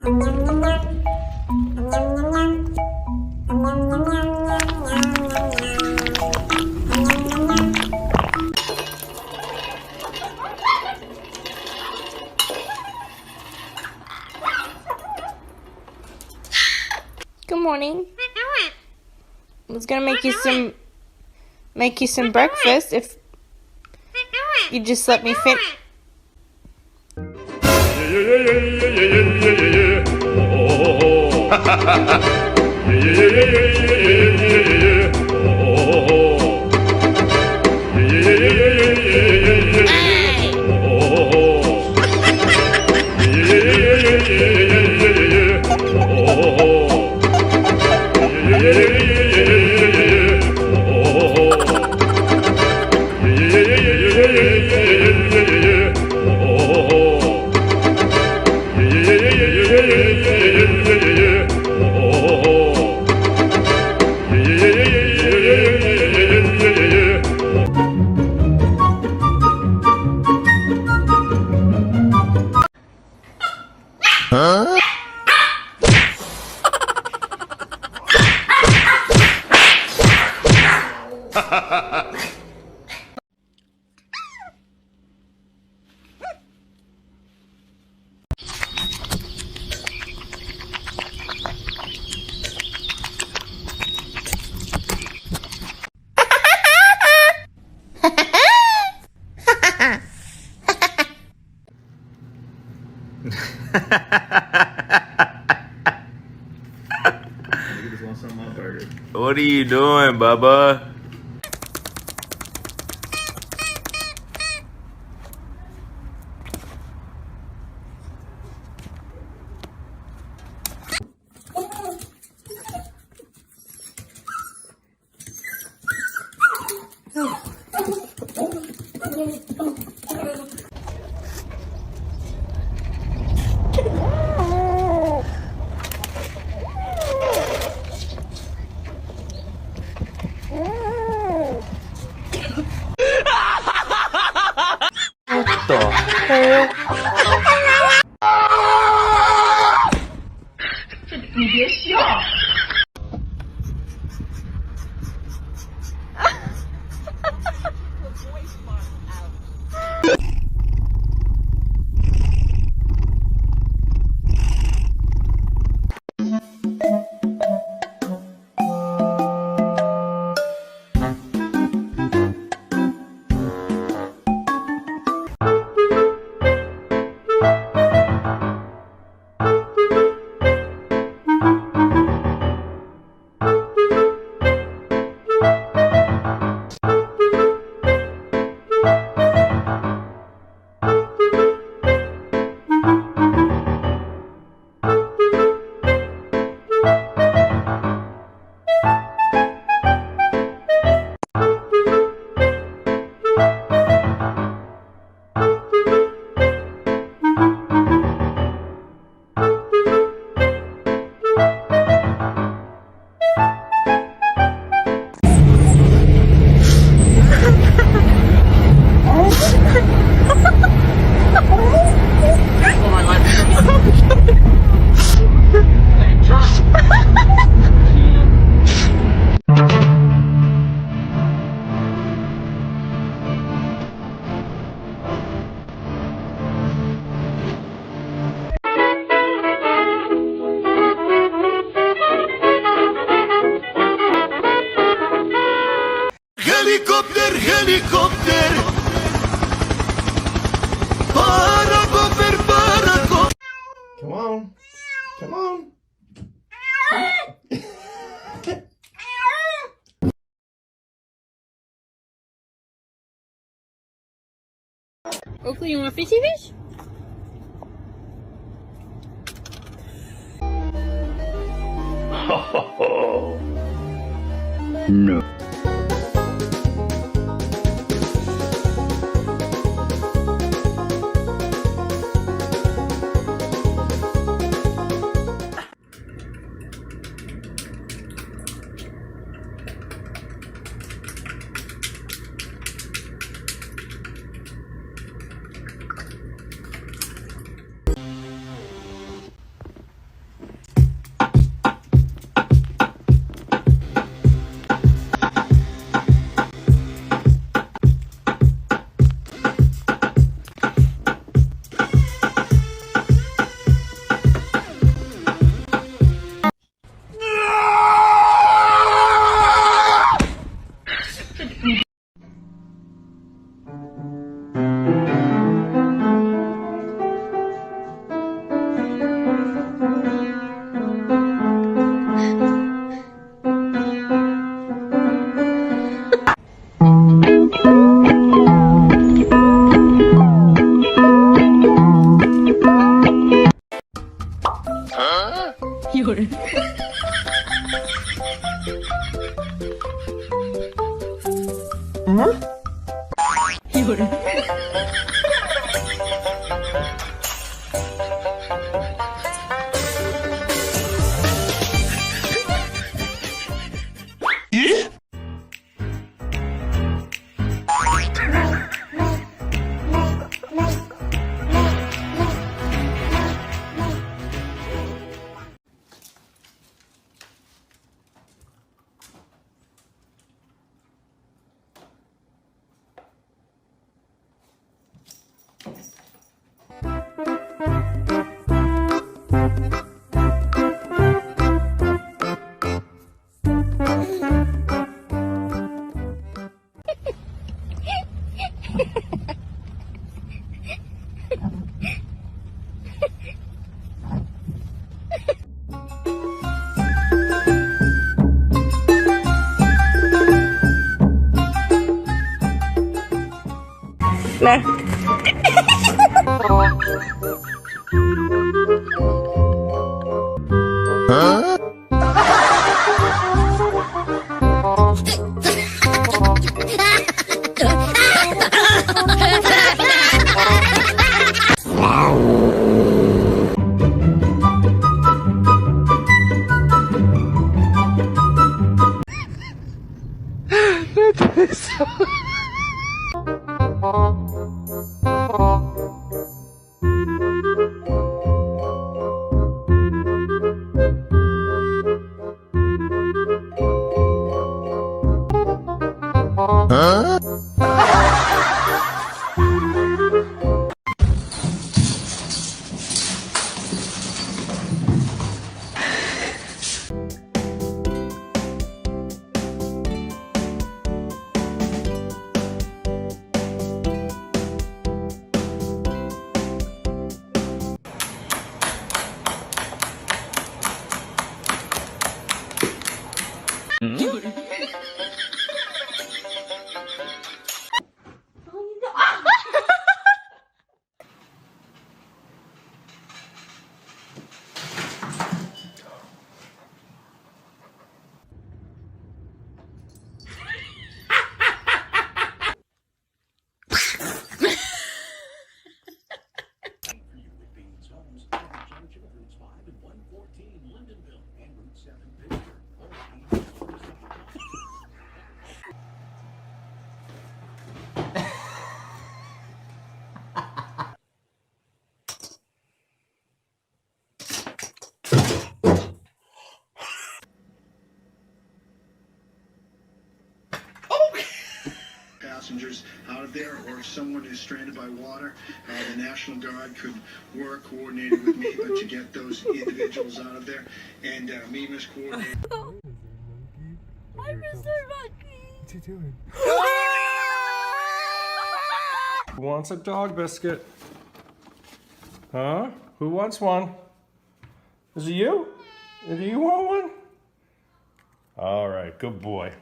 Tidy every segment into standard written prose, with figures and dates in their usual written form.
Good morning. I was gonna make you some breakfast if you just let me finish. What are you doing, Bubba? What the hell? 你别笑。Helikopter, helikopter. Paracoper, paracoper. Come on. Come on. Oakley, you want fishy fish? No. Nah. Passengers out of there, or if someone is stranded by water, the National Guard could work coordinated with MEMA to get those individuals out of there, and MEMA's coordinated. Hi, Mr. Monkey. What's he doing? Who wants a dog biscuit? Huh? Who wants one? Is it you? Do you want one? All right, good boy.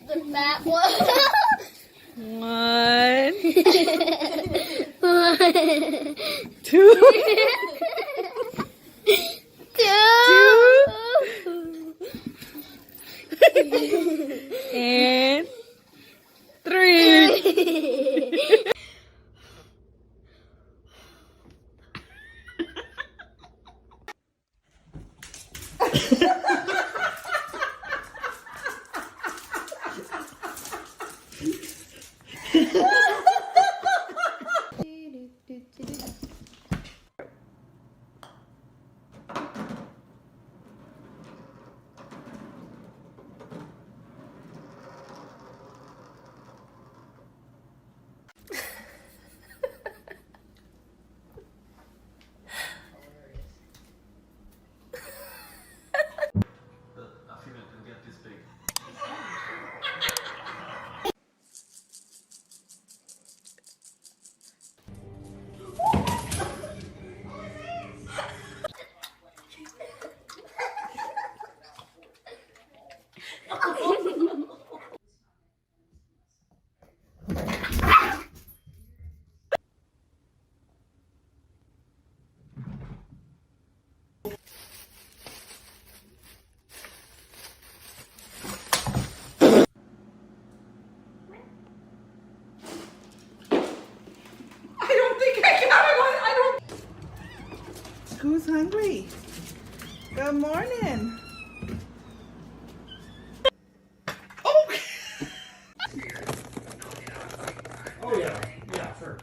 The fat one. One, One, two, and three. Who's hungry? Good morning. Oh! Oh yeah, yeah, sure.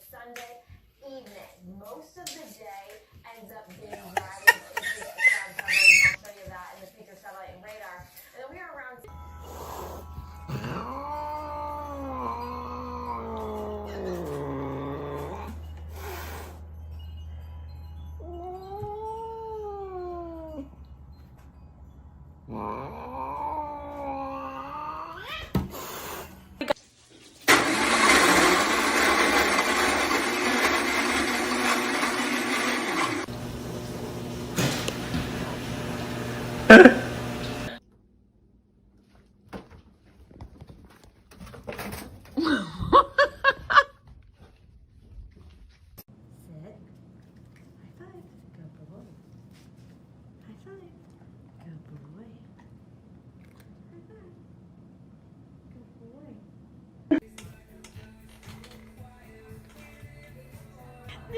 Sunday evening. Most of the day ends up being driving into the cloud cover, and I'll show you that in the future satellite and radar. And then we are around.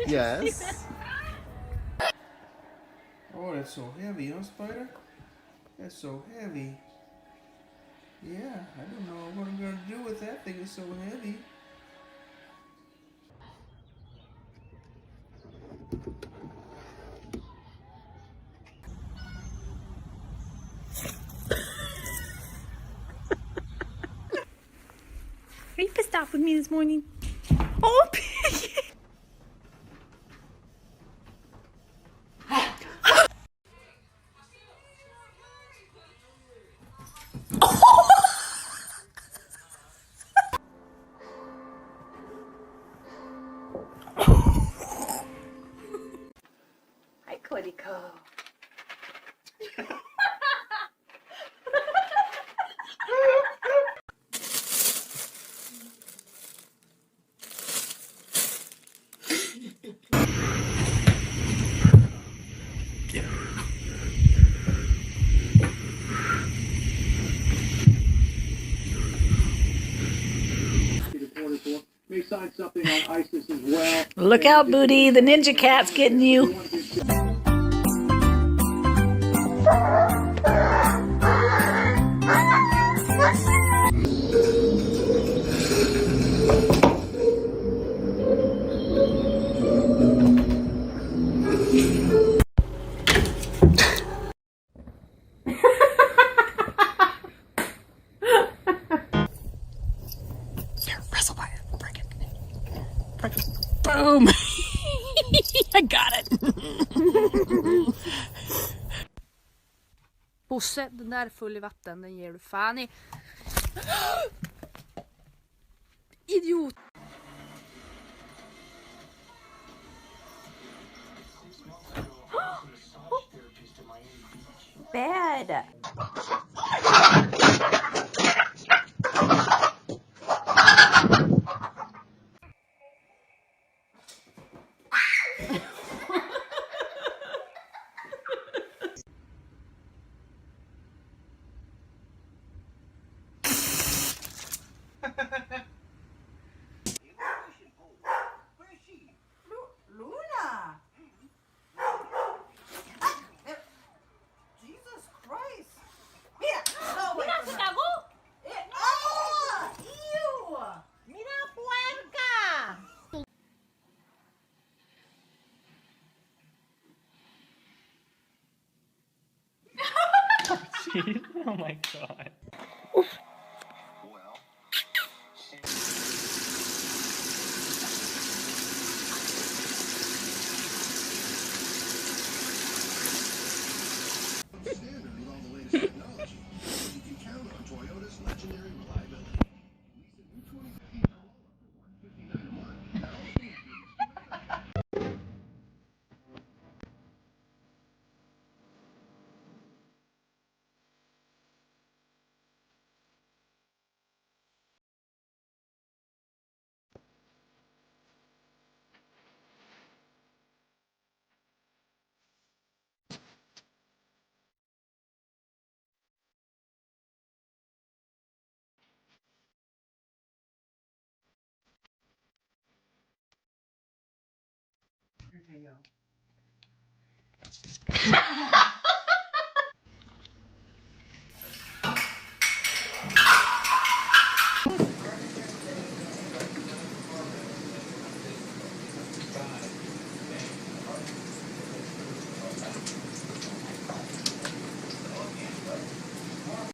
Yes. Oh, that's so heavy, huh, Spider? That's so heavy. Yeah, I don't know what I'm gonna do with that thing. It's so heavy. Are you pissed off with me this morning? Oh, Piggy! Hi, Codico. May sign something on ISIS as well. Look out, Booty. The ninja cat's getting you. Wrestle by it. Break it. Break it. Boom. I got it. Bosse, den där är full i vatten. Den ger du fan i. Idiot. Bad. Luna! Jesus Christ! Mira! No, Mira, se cagó. ¡Ah! ¡Ew! Mira, puerca. Oh my god. Standard with all the latest technology. You can count on Toyota's legendary reliability. Lease a new 2015 Corolla for $159 a month. you go.